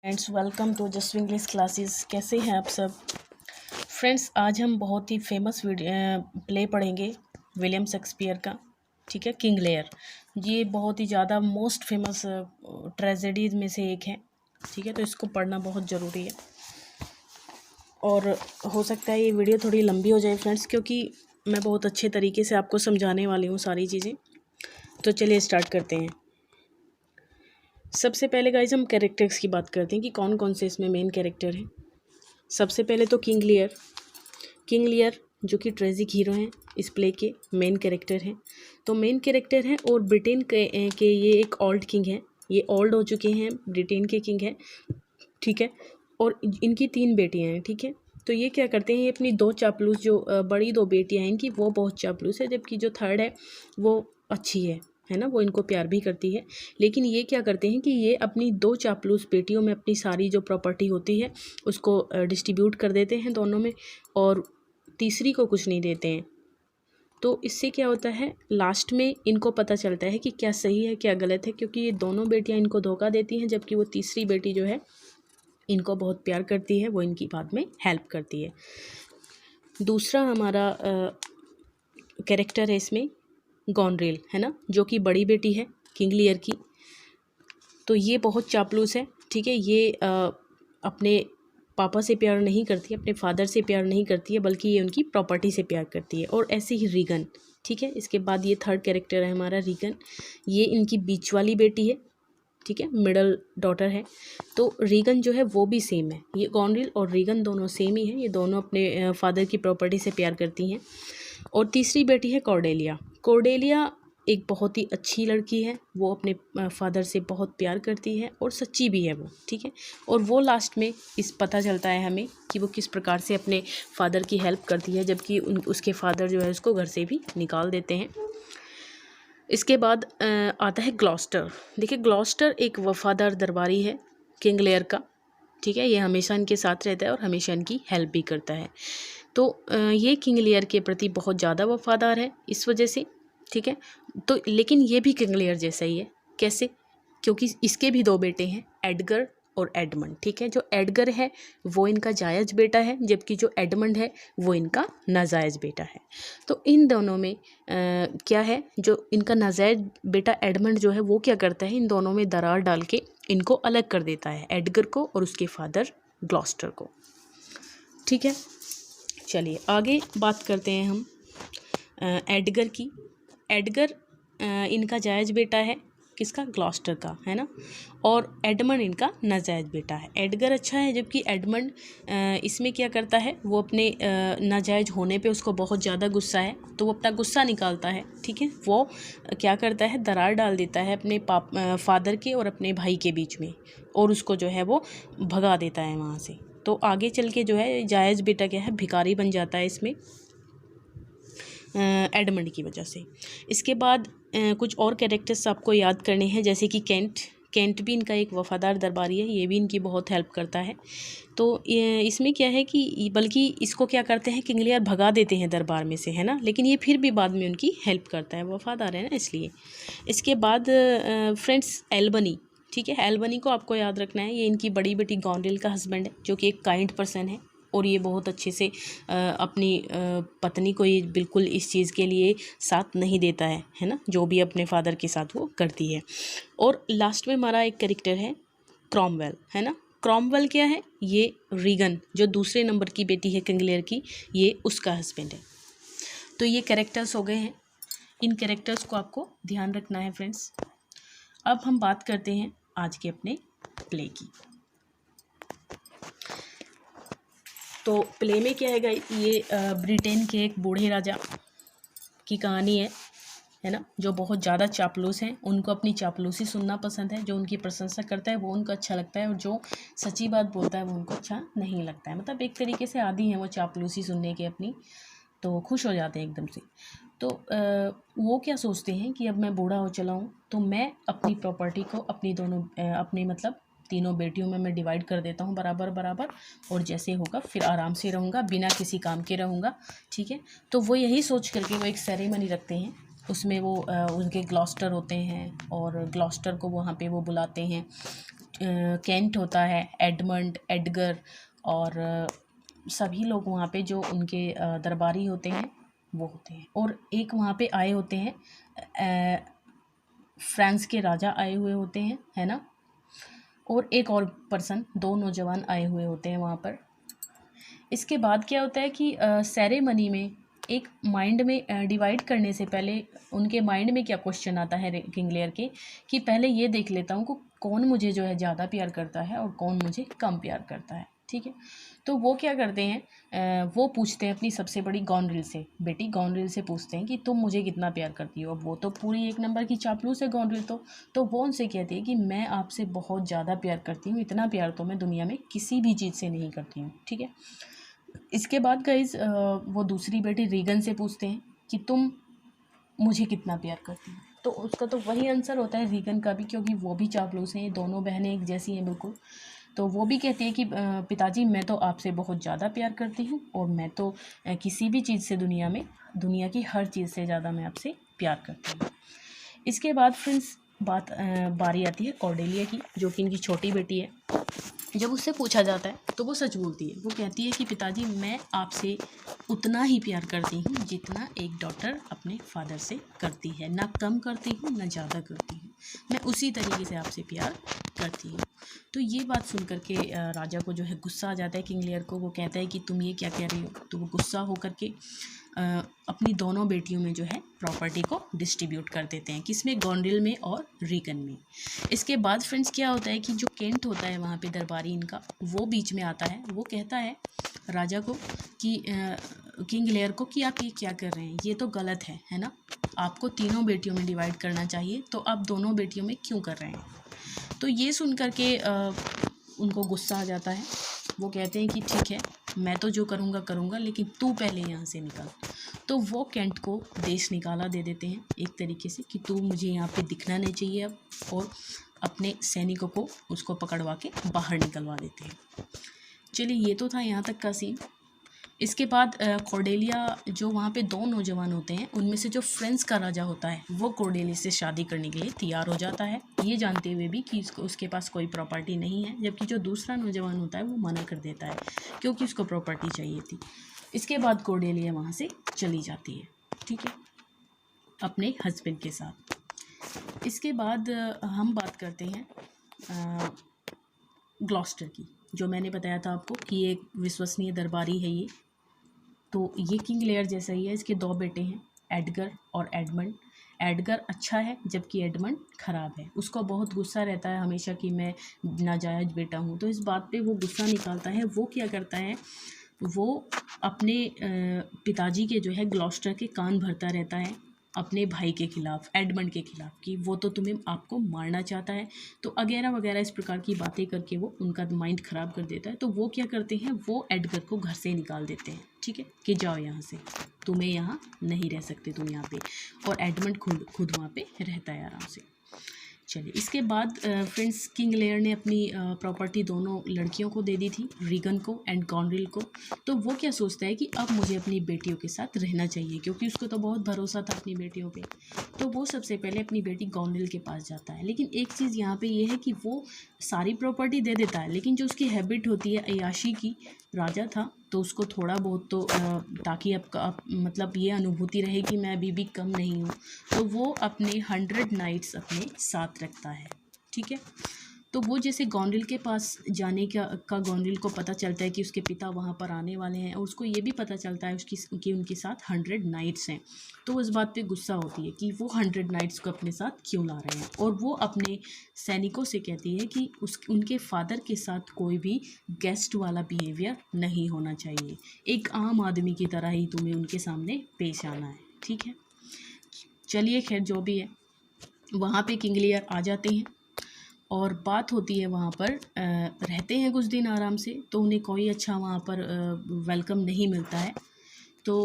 Friends, welcome to just English classes. कैसे हैं आप सब फ्रेंड्स? आज हम बहुत ही फेमस प्ले पढ़ेंगे विलियम शेक्सपियर का। ठीक है, किंग लेयर। ये बहुत ही ज़्यादा मोस्ट फेमस ट्रेजेडीज में से एक है। ठीक है, तो इसको पढ़ना बहुत ज़रूरी है और हो सकता है ये वीडियो थोड़ी लंबी हो जाए फ्रेंड्स, क्योंकि मैं बहुत अच्छे तरीके से आपको समझाने वाली हूँ सारी चीज़ें। तो चलिए स्टार्ट करते हैं। सबसे पहले गाइज हम कैरेक्टर्स की बात करते हैं कि कौन कौन से इसमें मेन कैरेक्टर हैं। सबसे पहले तो किंग लियर जो कि ट्रेजिक हीरो हैं, इस प्ले के मेन कैरेक्टर हैं। तो मेन कैरेक्टर हैं और ब्रिटेन के ये एक ओल्ड किंग हैं। ये ओल्ड हो चुके हैं, ब्रिटेन के किंग हैं। ठीक है, और इनकी 3 बेटियां हैं। ठीक है, तो ये क्या करते हैं, ये अपनी 2 चापलूस जो बड़ी 2 बेटियां हैं इनकी, वो बहुत चापलूस है, जबकि जो थर्ड है वो अच्छी है ना, वो इनको प्यार भी करती है। लेकिन ये क्या करते हैं कि ये अपनी 2 चापलूस बेटियों में अपनी सारी जो प्रॉपर्टी होती है उसको डिस्ट्रीब्यूट कर देते हैं दोनों में, और तीसरी को कुछ नहीं देते हैं। तो इससे क्या होता है, लास्ट में इनको पता चलता है कि क्या सही है क्या गलत है, क्योंकि ये दोनों बेटियां इनको धोखा देती हैं, जबकि वो तीसरी बेटी जो है इनको बहुत प्यार करती है, वो इनकी बाद में हेल्प करती है। दूसरा हमारा कैरेक्टर है इसमें गॉनरेल, है ना, जो कि बड़ी बेटी है किंग लियर की। तो ये बहुत चापलूस है। ठीक है, ये अपने पापा से प्यार नहीं करती है, अपने फादर से प्यार नहीं करती है, बल्कि ये उनकी प्रॉपर्टी से प्यार करती है। और ऐसे ही रीगन। ठीक है, इसके बाद ये थर्ड कैरेक्टर है हमारा रीगन। ये इनकी बीच वाली बेटी है। ठीक है, मिडल डॉटर है। तो रीगन जो है वो भी सेम है। ये गॉनरेल और रीगन दोनों सेम ही है। ये दोनों अपने फादर की प्रॉपर्टी से प्यार करती हैं। और तीसरी बेटी है कॉर्डेलिया एक बहुत ही अच्छी लड़की है। वो अपने फादर से बहुत प्यार करती है और सच्ची भी है वो। ठीक है, और वो लास्ट में इस पता चलता है हमें कि वो किस प्रकार से अपने फादर की हेल्प करती है, जबकि उसके फादर जो है उसको घर से भी निकाल देते हैं। इसके बाद आता है ग्लॉस्टर। देखिए, ग्लॉस्टर एक वफादार दरबारी है किंग लेयर का। ठीक है, ये हमेशा इनके साथ रहता है और हमेशा इनकी हेल्प भी करता है। तो ये किंग लियर के प्रति बहुत ज़्यादा वफादार है इस वजह से। ठीक है, तो लेकिन ये भी किंग लियर जैसा ही है। कैसे? क्योंकि इसके भी 2 बेटे हैं, एडगर और एडमंड। ठीक है, जो एडगर है वो इनका जायज़ बेटा है, जबकि जो एडमंड है वो इनका नाजायज़ बेटा है। तो इन दोनों में क्या है, जो इनका नाजायज़ बेटा एडमंड जो है वो क्या करता है, इन दोनों में दरार डाल के इनको अलग कर देता है, एडगर को और उसके फादर ग्लॉस्टर को। ठीक है, चलिए आगे बात करते हैं हम एडगर की। एडगर इनका जायज़ बेटा है, किसका? ग्लॉस्टर का, है ना। और एडमंड इनका नाजायज़ बेटा है। एडगर अच्छा है, जबकि एडमंड इसमें क्या करता है, वो अपने नाजायज़ होने पे उसको बहुत ज़्यादा गुस्सा है, तो वो अपना गुस्सा निकालता है। ठीक है, वो क्या करता है, दरार डाल देता है अपने फादर के और अपने भाई के बीच में, और उसको जो है वो भगा देता है वहाँ से। तो आगे चल के जो है जायज़ बेटा क्या है, भिखारी बन जाता है इसमें एडमंड की वजह से। इसके बाद कुछ और कैरेक्टर्स आपको याद करने हैं, जैसे कि केंट भी इनका एक वफ़ादार दरबारी है। ये भी इनकी बहुत हेल्प करता है। तो इसमें क्या है कि बल्कि इसको क्या करते हैं, किंग लियर भगा देते हैं दरबार में से, है ना, लेकिन ये फिर भी बाद में उनकी हेल्प करता है, वफ़ादार है ना, इसलिए। इसके बाद फ्रेंड्स एल्बनी। ठीक है, एल्बनी को आपको याद रखना है, ये इनकी बड़ी बेटी गॉनरेल का हस्बैंड है, जो कि एक काइंड पर्सन है, और ये बहुत अच्छे से अपनी पत्नी को ये बिल्कुल इस चीज़ के लिए साथ नहीं देता है ना, जो भी अपने फादर के साथ वो करती है। और लास्ट में हमारा एक कैरेक्टर है क्रॉमवेल, है ना। क्रॉमवेल क्या है, ये रीगन जो दूसरे नंबर की बेटी है किंग लियर की, ये उसका हस्बैंड है। तो ये कैरेक्टर्स हो गए हैं, इन कैरेक्टर्स को आपको ध्यान रखना है फ्रेंड्स। अब हम बात करते हैं आज के अपने प्ले की। तो प्ले में क्या है, ये ब्रिटेन के एक बूढ़े राजा की कहानी है ना, जो बहुत ज़्यादा चापलूस हैं। उनको अपनी चापलूसी सुनना पसंद है, जो उनकी प्रशंसा करता है वो उनको अच्छा लगता है, और जो सच्ची बात बोलता है वो उनको अच्छा नहीं लगता है। मतलब एक तरीके से आदी हैं वो चापलूसी सुनने के अपनी, तो खुश हो जाते हैं एकदम से। तो वो क्या सोचते हैं कि अब मैं बूढ़ा हो चला हूँ, तो मैं अपनी प्रॉपर्टी को अपनी दोनों अपनी मतलब तीनों बेटियों में मैं डिवाइड कर देता हूँ बराबर बराबर, और जैसे होगा फिर आराम से रहूँगा, बिना किसी काम के रहूँगा। ठीक है, तो वो यही सोच करके वो एक सेरेमनी रखते हैं उसमें वो उनके ग्लॉस्टर होते हैं और ग्लॉस्टर को वहाँ पे वो बुलाते हैं। केंट होता है, एडमंड, एडगर और सभी लोग वहाँ पे जो उनके दरबारी होते हैं वो होते हैं। और एक वहाँ पे आए होते हैं फ्रांस के राजा आए हुए होते हैं, है ना। और एक और पर्सन, 2 नौजवान आए हुए होते हैं वहाँ पर। इसके बाद क्या होता है कि सेरेमनी में एक माइंड में डिवाइड करने से पहले उनके माइंड में क्या क्वेश्चन आता है किंग लियर के, कि पहले ये देख लेता हूँ कि कौन मुझे जो है ज़्यादा प्यार करता है और कौन मुझे कम प्यार करता है, ठीक है। तो वो क्या करते हैं, वो पूछते हैं अपनी सबसे बड़ी गॉनरिल से, बेटी गॉनरिल से पूछते हैं कि तुम मुझे कितना प्यार करती हो। अब वो तो पूरी 1 नंबर की चापलूस है गॉनरिल तो वो उनसे कहती है कि मैं आपसे बहुत ज़्यादा प्यार करती हूँ, इतना प्यार तो मैं दुनिया में किसी भी चीज़ से नहीं करती हूँ, ठीक है। इसके बाद गाइज वो दूसरी बेटी रीगन से पूछते हैं कि तुम मुझे कितना प्यार करती हो। तो उसका तो वही आंसर होता है रीगन का भी, क्योंकि वो भी चापलूस हैं, दोनों बहनें एक जैसी हैं बिल्कुल। तो वो भी कहती है कि पिताजी मैं तो आपसे बहुत ज़्यादा प्यार करती हूँ और मैं तो किसी भी चीज़ से दुनिया की हर चीज़ से ज़्यादा मैं आपसे प्यार करती हूँ। इसके बाद फ्रेंड्स बारी आती है कॉर्डेलिया की, जो कि इनकी छोटी बेटी है। जब उससे पूछा जाता है तो वो सच बोलती है। वो कहती है कि पिताजी मैं आपसे उतना ही प्यार करती हूँ जितना एक डॉटर अपने फादर से करती है, ना कम करती हूँ ना ज़्यादा करती हूँ, मैं उसी तरीके से आपसे प्यार करती हूँ। तो ये बात सुन कर के राजा को जो है गुस्सा आ जाता है किंग लियर को। वो कहता है कि तुम ये क्या कह रही हो। तो वो गुस्सा होकर के अपनी दोनों बेटियों में जो है प्रॉपर्टी को डिस्ट्रीब्यूट कर देते हैं, किसमें, गॉन्ड्रिल में और रीगन में। इसके बाद फ्रेंड्स क्या होता है कि जो केंट होता है वहाँ पे दरबारी इनका, वो बीच में आता है। वो कहता है राजा को कि किंग लियर को कि आप ये क्या कर रहे हैं, ये तो गलत है ना। आपको तीनों बेटियों में डिवाइड करना चाहिए, तो आप दोनों बेटियों में क्यों कर रहे हैं। तो ये सुन कर के उनको गुस्सा आ जाता है। वो कहते हैं कि ठीक है मैं तो जो करूँगा लेकिन तू पहले यहाँ से निकल। तो वो केंट को देश निकाला दे देते हैं एक तरीके से कि तू मुझे यहाँ पे दिखना नहीं चाहिए अब, और अपने सैनिकों को उसको पकड़वा के बाहर निकलवा देते हैं। चलिए ये तो था यहाँ तक का सीन। इसके बाद कॉर्डेलिया, जो वहाँ पे 2 नौजवान होते हैं उनमें से जो फ्रांस का राजा होता है वो कॉर्डेलिया से शादी करने के लिए तैयार हो जाता है, ये जानते हुए भी कि उसके पास कोई प्रॉपर्टी नहीं है। जबकि जो दूसरा नौजवान होता है वो मना कर देता है क्योंकि उसको प्रॉपर्टी चाहिए थी। इसके बाद कॉर्डेलिया वहाँ से चली जाती है, ठीक है, अपने हस्बैंड के साथ। इसके बाद हम बात करते हैं ग्लॉस्टर की, जो मैंने बताया था आपको कि ये एक विश्वसनीय दरबारी है ये। तो ये किंग लेयर जैसा ही है। इसके 2 बेटे हैं, एडगर और एडमंड। एडगर अच्छा है जबकि एडमंड ख़राब है। उसको बहुत गुस्सा रहता है हमेशा कि मैं नाजायज बेटा हूँ। तो इस बात पे वो गुस्सा निकालता है। वो क्या करता है, वो अपने पिताजी के जो है ग्लॉस्टर के कान भरता रहता है अपने भाई के ख़िलाफ़, एडमंड के ख़िलाफ़, कि वो तो आपको मारना चाहता है। तो वगैरह वगैरह इस प्रकार की बातें करके वो उनका माइंड ख़राब कर देता है। तो वो क्या करते हैं, वो एडगर को घर से निकाल देते हैं, ठीक है, कि जाओ यहाँ से, तुम्हें यहाँ नहीं रह सकते तुम यहाँ पे। और एडमंड खुद वहाँ पे रहता है आराम से। चलिए इसके बाद फ्रेंड्स किंग लेयर ने अपनी प्रॉपर्टी दोनों लड़कियों को दे दी थी, रीगन को एंड गॉनरिल को। तो वो क्या सोचता है कि अब मुझे अपनी बेटियों के साथ रहना चाहिए, क्योंकि उसको तो बहुत भरोसा था अपनी बेटियों पे। तो वो सबसे पहले अपनी बेटी गॉनरिल के पास जाता है। लेकिन एक चीज़ यहाँ पे ये है कि वो सारी प्रॉपर्टी दे देता है, लेकिन जो उसकी हैबिट होती है अय्याशी की, राजा था तो उसको थोड़ा बहुत तो ताकि मतलब ये अनुभूति रहे कि मैं अभी भी कम नहीं हूँ, तो वो अपने 100 नाइट्स अपने साथ रखता है, ठीक है। तो वो जैसे गॉनरिल के पास जाने का गॉनरिल को पता चलता है कि उसके पिता वहाँ पर आने वाले हैं, और उसको ये भी पता चलता है कि उनके साथ 100 नाइट्स हैं। तो उस बात पे गुस्सा होती है कि वो 100 नाइट्स को अपने साथ क्यों ला रहे हैं। और वो अपने सैनिकों से कहती है कि उनके फादर के साथ कोई भी गेस्ट वाला बिहेवियर नहीं होना चाहिए, एक आम आदमी की तरह ही तुम्हें उनके सामने पेश आना है, ठीक है। चलिए खैर जो भी है, वहाँ पे किंग लियर आ जाते हैं और बात होती है वहाँ पर, रहते हैं कुछ दिन आराम से। तो उन्हें कोई अच्छा वहाँ पर वेलकम नहीं मिलता है। तो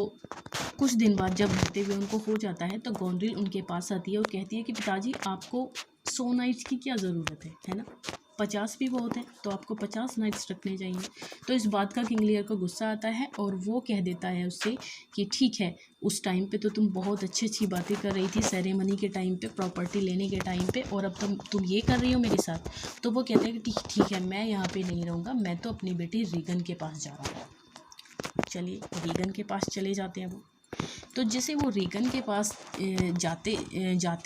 कुछ दिन बाद जब रहते हुए उनको हो जाता है, तो गॉनरिल उनके पास आती है और कहती है कि पिताजी आपको 100 नाइट्स की क्या ज़रूरत है ना। 50 भी बहुत है, तो आपको 50 नाइट्स रखने चाहिए। तो इस बात का किंग लियर को गुस्सा आता है और वो कह देता है उससे कि ठीक है, उस टाइम पे तो तुम बहुत अच्छी अच्छी बातें कर रही थी, सेरेमनी के टाइम पे, प्रॉपर्टी लेने के टाइम पे, और अब तुम ये कर रही हो मेरे साथ। तो वो कहते हैं कि ठीक है, मैं यहाँ पे नहीं रहूँगा, मैं तो अपनी बेटी रीगन के पास जा रहा हूँ। चलिए रीगन के पास चले जाते हैं वो। तो जैसे वो रीगन के पास जाते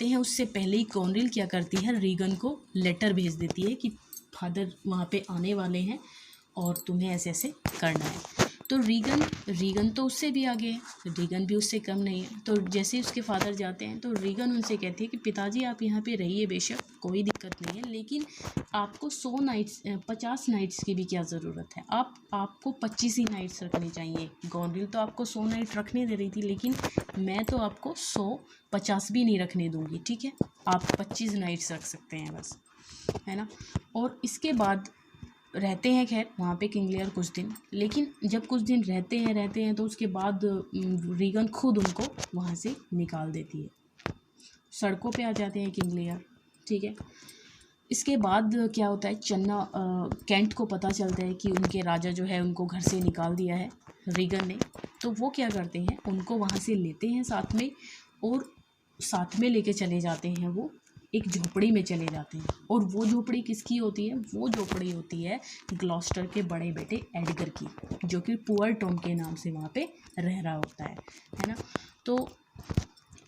हैं, उससे पहले ही कॉर्नेल क्या करती है, रीगन को लेटर भेज देती है कि फादर वहाँ पे आने वाले हैं और तुम्हें ऐसे ऐसे करना है। तो रीगन तो उससे भी आगे है, रीगन भी उससे कम नहीं है। तो जैसे उसके फादर जाते हैं तो रीगन उनसे कहती है कि पिताजी आप यहाँ पे रहिए, बेशक कोई दिक्कत नहीं है, लेकिन आपको 50 नाइट्स की भी क्या ज़रूरत है, आपको 25 ही नाइट्स रखनी चाहिए। गॉन्ड्रिल तो आपको 100 नाइट रखने दे रही थी, लेकिन मैं तो आपको 50 भी नहीं रखने दूँगी, ठीक है, आप 25 नाइट्स रख सकते हैं बस, है ना। और इसके बाद रहते हैं खैर वहाँ पे किंग लियर कुछ दिन, लेकिन जब कुछ दिन रहते हैं तो उसके बाद रीगन खुद उनको वहाँ से निकाल देती है। सड़कों पे आ जाते हैं किंग लियर, ठीक है। इसके बाद क्या होता है, कैंट को पता चलता है कि उनके राजा जो है उनको घर से निकाल दिया है रीगन ने। तो वो क्या करते हैं, उनको वहाँ से लेते हैं साथ में, और साथ में लेके चले जाते हैं, वो एक झोपड़ी में चले जाते हैं। और वो झोपड़ी किसकी होती है, वो झोपड़ी होती है ग्लॉस्टर के बड़े बेटे एडगर की, जो कि पुअर टॉम के नाम से वहाँ पे रह रहा होता है ना। तो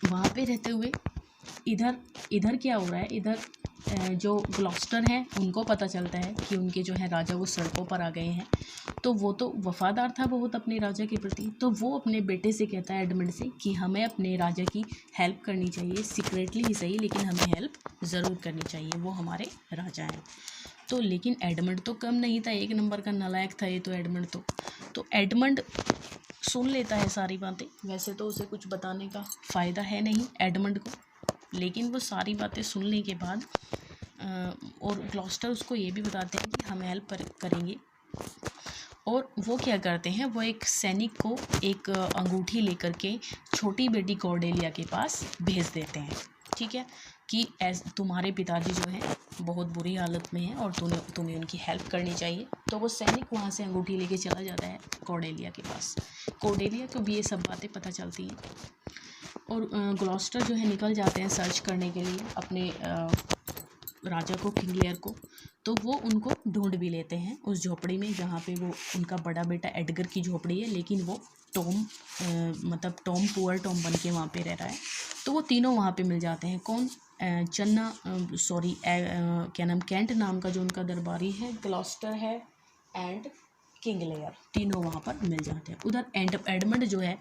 वहाँ पे रहते हुए इधर क्या हो रहा है, इधर जो ग्लॉस्टर हैं उनको पता चलता है कि उनके जो है राजा वो सड़कों पर आ गए हैं। तो वो तो वफ़ादार था बहुत अपने राजा के प्रति, तो वो अपने बेटे से कहता है एडमंड से कि हमें अपने राजा की हेल्प करनी चाहिए, सीक्रेटली ही सही, लेकिन हमें हेल्प ज़रूर करनी चाहिए, वो हमारे राजा हैं। तो लेकिन एडमंड तो कम नहीं था, एक नंबर का नालायक था ये तो एडमंड। तो एडमंड सुन लेता है सारी बातें, वैसे तो उसे कुछ बताने का फ़ायदा है नहीं एडमंड को, लेकिन वो सारी बातें सुनने के बाद और ग्लॉस्टर उसको ये भी बताते हैं कि हमें हेल्प करेंगे। और वो क्या करते हैं, वो एक सैनिक को एक अंगूठी लेकर के छोटी बेटी कॉर्डेलिया के पास भेज देते हैं, ठीक है, कि तुम्हारे पिताजी जो हैं बहुत बुरी हालत में हैं और तुम्हें उनकी हेल्प करनी चाहिए। तो वो सैनिक वहाँ से अंगूठी लेके चला जाता है कॉर्डेलिया के पास। कॉर्डेलिया को भी ये सब बातें पता चलती हैं, और ग्लॉस्टर जो है निकल जाते हैं सर्च करने के लिए अपने राजा को, किंग लियर को। तो वो उनको ढूंढ भी लेते हैं उस झोपड़ी में जहाँ पे वो उनका बड़ा बेटा एडगर की झोपड़ी है, लेकिन वो मतलब टॉम पुअर टॉम बन के वहाँ पे रह रहा है। तो वो तीनों वहाँ पे मिल जाते हैं। कौन, क्या नाम, कैंट नाम का जो उनका दरबारी है, ग्लॉस्टर है एंड किंग लियर, तीनों वहाँ पर मिल जाते हैं। उधर एडमंड जो है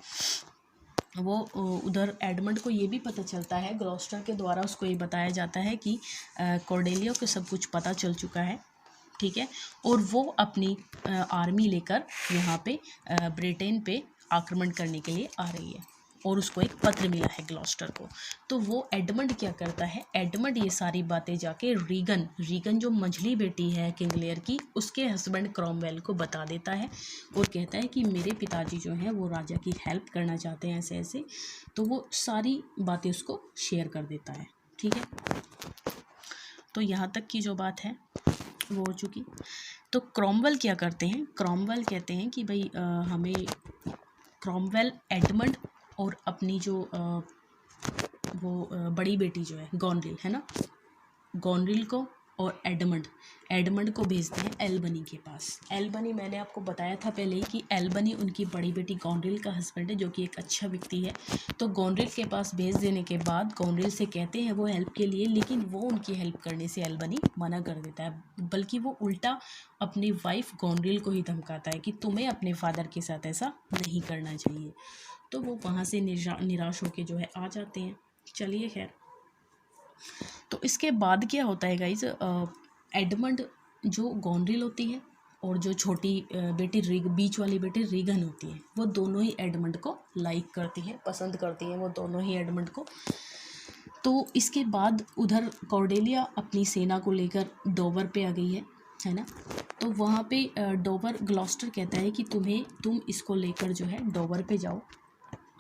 वो उधर एडमंड को ये भी पता चलता है, ग्लॉस्टर के द्वारा उसको ये बताया जाता है कि कॉर्डेलिया को सब कुछ पता चल चुका है, ठीक है, और वो अपनी आर्मी लेकर यहाँ पे ब्रिटेन पे आक्रमण करने के लिए आ रही है, और उसको एक पत्र मिला है ग्लॉस्टर को। तो वो एडमंड क्या करता है, एडमंड ये सारी बातें जाके रीगन जो मंझली बेटी है किंग लियर की, उसके हस्बैंड क्रॉमवेल को बता देता है और कहता है कि मेरे पिताजी जो हैं वो राजा की हेल्प करना चाहते हैं ऐसे ऐसे। तो वो सारी बातें उसको शेयर कर देता है, ठीक है। तो यहाँ तक की जो बात है वो हो चुकी। तो क्रॉमवेल क्या करते हैं, क्रॉमवेल कहते हैं कि भाई हमें, क्रॉमवेल एडमंड और अपनी जो बड़ी बेटी जो है गॉनरिल है ना, गॉनरिल को और एडमंड को भेजते हैं एल्बनी के पास। एल्बनी, मैंने आपको बताया था पहले ही कि एल्बनी उनकी बड़ी बेटी गॉनरिल का हस्बैंड है, जो कि एक अच्छा व्यक्ति है। तो गॉनरिल के पास भेज देने के बाद गॉनरिल से कहते हैं वो हेल्प के लिए, लेकिन वो उनकी हेल्प करने से एल्बनी मना कर देता है, बल्कि वो उल्टा अपनी वाइफ गॉनरिल को ही धमकाता है कि तुम्हें अपने फादर के साथ ऐसा नहीं करना चाहिए। तो वो वहाँ से निराश होकर जो है आ जाते हैं। चलिए खैर, तो इसके बाद क्या होता है गाइज, एडमंड, जो गॉनरिल होती है और जो छोटी बेटी बीच वाली बेटी रीगन होती है, वो दोनों ही एडमंड को लाइक करती है, पसंद करती हैं वो दोनों ही एडमंड को। तो इसके बाद उधर कॉर्डेलिया अपनी सेना को लेकर डोवर पे आ गई है ना। तो वहाँ पे डोवर, ग्लॉस्टर कहता है कि तुम इसको लेकर जो है डोवर पे जाओ,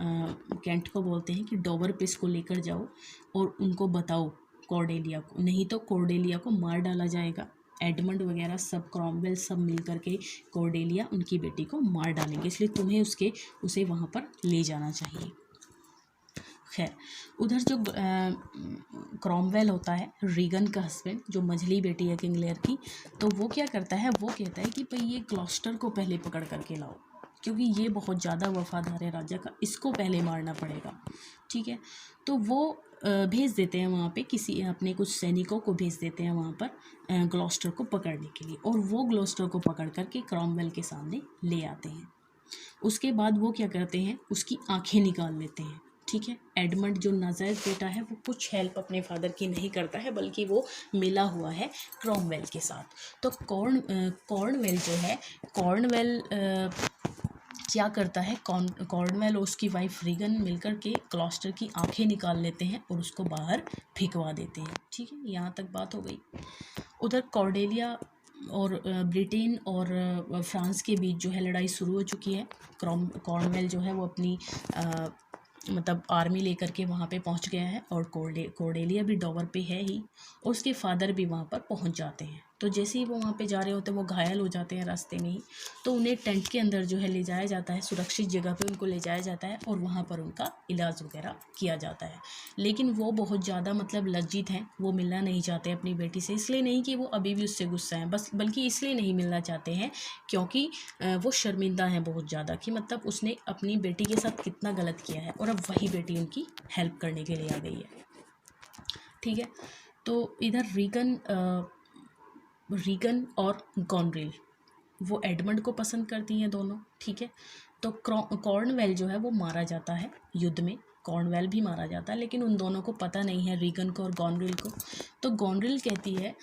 कैंट को बोलते हैं कि डोवर पे इसको लेकर जाओ और उनको बताओ कॉर्डेलिया को, नहीं तो कॉर्डेलिया को मार डाला जाएगा, एडमंड वगैरह सब, क्रॉमवेल सब मिल करके कॉर्डेलिया उनकी बेटी को मार डालेंगे, इसलिए तुम्हें उसे वहाँ पर ले जाना चाहिए। खैर, उधर जो क्रॉमवेल होता है, रीगन का हस्बैंड, जो मझली बेटी है किंग लियर की, तो वो क्या करता है, वो कहता है कि भाई ये ग्लॉस्टर को पहले पकड़ करके लाओ, क्योंकि ये बहुत ज़्यादा वफादार है राजा का, इसको पहले मारना पड़ेगा। ठीक है, तो वो भेज देते हैं वहाँ पे, किसी अपने कुछ सैनिकों को भेज देते हैं वहाँ पर ग्लॉस्टर को पकड़ने के लिए, और वो ग्लॉस्टर को पकड़ करके क्रॉमवेल के सामने ले आते हैं। उसके बाद वो क्या करते हैं, उसकी आंखें निकाल लेते हैं। ठीक है, एडमंड जो नाजायज़ बेटा है वो कुछ हेल्प अपने फादर की नहीं करता है, बल्कि वो मिला हुआ है क्रॉमवेल के साथ। तो कॉर्नवेल जो है, कॉर्नवेल क्या करता है, कॉर्नवेल और उसकी वाइफ रीगन मिलकर के ग्लॉस्टर की आंखें निकाल लेते हैं और उसको बाहर फेंकवा देते हैं। ठीक है, यहाँ तक बात हो गई। उधर कॉर्डेलिया और ब्रिटेन और फ्रांस के बीच जो है लड़ाई शुरू हो चुकी है। कॉर्नवेल जो है वो अपनी मतलब आर्मी लेकर के वहाँ पे पहुँच गया है, और कॉर्डेलिया भी डॉवर पे है ही, और उसके फादर भी वहाँ पर पहुँच जाते हैं। तो जैसे ही वो वहाँ पे जा रहे होते हैं, वो घायल हो जाते हैं रास्ते में ही, तो उन्हें टेंट के अंदर जो है ले जाया जाता है, सुरक्षित जगह पे उनको ले जाया जाता है, और वहाँ पर उनका इलाज वगैरह किया जाता है। लेकिन वो बहुत ज़्यादा मतलब लज्जित हैं, वो मिलना नहीं चाहते अपनी बेटी से, इसलिए नहीं कि वो अभी भी उससे गुस्सा हैं, बस बल्कि इसलिए नहीं मिलना चाहते हैं क्योंकि वो शर्मिंदा हैं बहुत ज़्यादा, कि मतलब उसने अपनी बेटी के साथ कितना गलत किया है, और अब वही बेटी उनकी हेल्प करने के लिए आ गई है। ठीक है, तो इधर रीगन और गॉनरिल, वो एडमंड को पसंद करती हैं दोनों। ठीक है, तो कॉर्नवेल जो है वो मारा जाता है युद्ध में, कॉर्नवेल भी मारा जाता है, लेकिन उन दोनों को पता नहीं है, रीगन को और गॉनरिल को। तो गॉनरिल कहती है,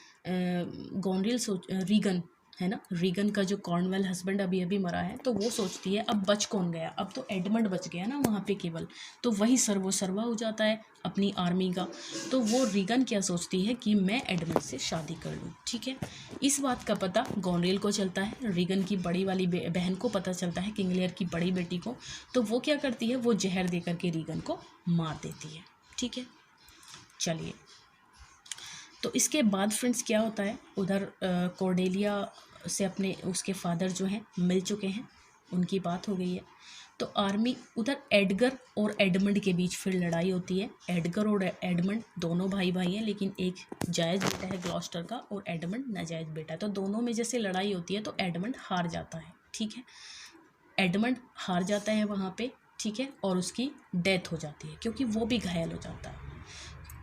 रीगन है ना, रीगन का जो कॉर्नवेल हस्बैंड अभी अभी मरा है, तो वो सोचती है अब बच कौन गया, अब तो एडमंड बच गया ना वहाँ पे केवल, तो वही सर्वसर्वा हो जाता है अपनी आर्मी का। तो वो रीगन क्या सोचती है कि मैं एडमंड से शादी कर लूँ। ठीक है, इस बात का पता गॉनरिल को चलता है, रीगन की बड़ी वाली बहन को पता चलता है, किंग लियर की बड़ी बेटी को। तो वो क्या करती है, वो जहर दे करके रीगन को मार देती है। ठीक है, चलिए, तो इसके बाद फ्रेंड्स क्या होता है, उधर कॉर्डेलिया से अपने उसके फादर जो हैं मिल चुके हैं, उनकी बात हो गई है। तो आर्मी, उधर एडगर और एडमंड के बीच फिर लड़ाई होती है। एडगर और एडमंड दोनों भाई हैं, लेकिन एक जायज़ बेटा है ग्लॉस्टर का और एडमंड नाजायज़ बेटा है। तो दोनों में जैसे लड़ाई होती है तो एडमंड हार जाता है। ठीक है, एडमंड हार जाता है वहाँ पे। ठीक है, और उसकी डेथ हो जाती है क्योंकि वो भी घायल हो जाता है।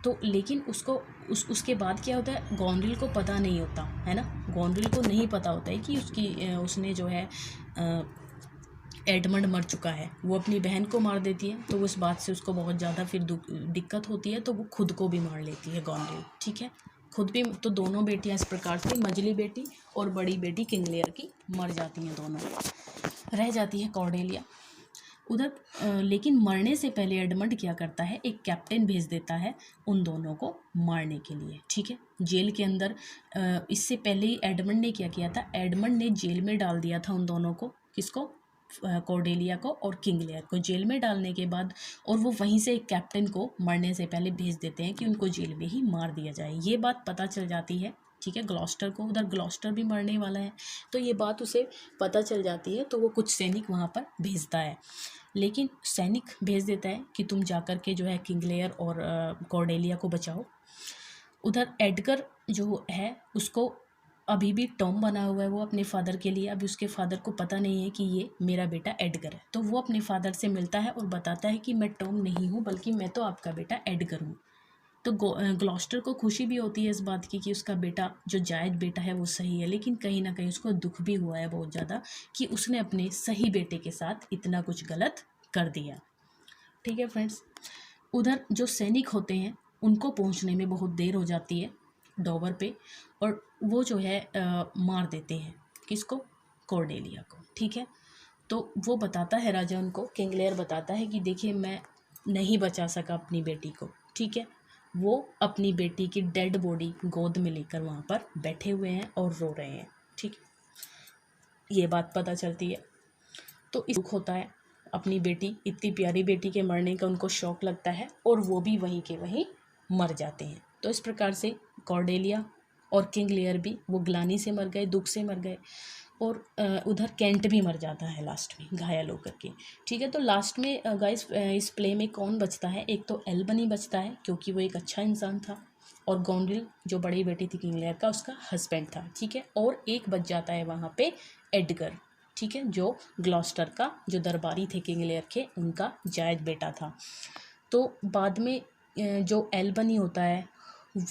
तो लेकिन उसके बाद क्या होता है, गॉनरिल को पता नहीं होता है ना, गॉनरिल को नहीं पता होता है कि उसने जो है एडमंड मर चुका है। वो अपनी बहन को मार देती है, तो उस बात से उसको बहुत ज़्यादा फिर दिक्कत होती है, तो वो खुद को भी मार लेती है गॉनरिल। ठीक है, खुद भी, तो दोनों बेटियां इस प्रकार से, मझली बेटी और बड़ी बेटी किंग लियर की मर जाती हैं दोनों, रह जाती है कॉर्डेलिया। उधर लेकिन मरने से पहले एडमंड क्या करता है, एक कैप्टन भेज देता है उन दोनों को मारने के लिए। ठीक है, जेल के अंदर इससे पहले ही एडमंड ने क्या किया था, एडमंड ने जेल में डाल दिया था उन दोनों को, किसको, कॉर्डेलिया को और किंग लियर को। जेल में डालने के बाद और वो वहीं से एक कैप्टन को मरने से पहले भेज देते हैं कि उनको जेल में ही मार दिया जाए। ये बात पता चल जाती है, ठीक है, ग्लॉस्टर को। उधर ग्लॉस्टर भी मरने वाला है, तो ये बात उसे पता चल जाती है, तो वो कुछ सैनिक वहाँ पर भेजता है। लेकिन सैनिक भेज देता है कि तुम जाकर के जो है किंग लियर और कॉर्डेलिया को बचाओ। उधर एडगर जो है उसको अभी भी टॉम बना हुआ है वो अपने फादर के लिए। अभी उसके फादर को पता नहीं है कि ये मेरा बेटा एडगर है, तो वो अपने फादर से मिलता है और बताता है कि मैं टॉम नहीं हूँ, बल्कि मैं तो आपका बेटा एडगर हूँ। तो ग्लॉस्टर को खुशी भी होती है इस बात की कि उसका बेटा जो जायज बेटा है वो सही है, लेकिन कहीं ना कहीं उसको दुख भी हुआ है बहुत ज़्यादा कि उसने अपने सही बेटे के साथ इतना कुछ गलत कर दिया। ठीक है फ्रेंड्स, उधर जो सैनिक होते हैं उनको पहुंचने में बहुत देर हो जाती है डॉवर पे, और वो जो है मार देते हैं किसको, कॉर्डेलिया को। ठीक है, तो वो बताता है राजा उनको, किंग लियर बताता है कि देखिए मैं नहीं बचा सका अपनी बेटी को। ठीक है, वो अपनी बेटी की डेड बॉडी गोद में लेकर वहाँ पर बैठे हुए हैं और रो रहे हैं। ठीक, ये बात पता चलती है, तो इस दुख होता है अपनी बेटी, इतनी प्यारी बेटी के मरने का उनको शौक लगता है, और वो भी वहीं के वहीं मर जाते हैं। तो इस प्रकार से कॉर्डेलिया और किंग लियर भी वो ग्लानी से मर गए, दुख से मर गए। और उधर कैंट भी मर जाता है लास्ट में घायल होकर के। ठीक है, तो लास्ट में गाइस इस प्ले में कौन बचता है? एक तो एल्बनी बचता है क्योंकि वो एक अच्छा इंसान था, और गोंडल जो बड़ी बेटी थी किंग लियर का, उसका हस्बैंड था। ठीक है, और एक बच जाता है वहाँ पे एडगर। ठीक है, जो ग्लॉस्टर का जो दरबारी थे किंग लियर के, उनका जायज बेटा था। तो बाद में जो एल्बनी होता है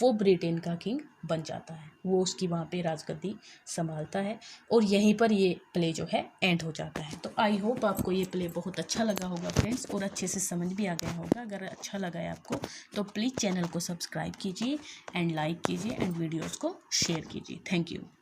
वो ब्रिटेन का किंग बन जाता है, वो उसकी वहाँ पे राजगद्दी संभालता है, और यहीं पर ये प्ले जो है एंड हो जाता है। तो आई होप आपको ये प्ले बहुत अच्छा लगा होगा फ्रेंड्स, और अच्छे से समझ भी आ गया होगा। अगर अच्छा लगा है आपको तो प्लीज़ चैनल को सब्सक्राइब कीजिए एंड लाइक कीजिए एंड वीडियोज़ को शेयर कीजिए। Thank you.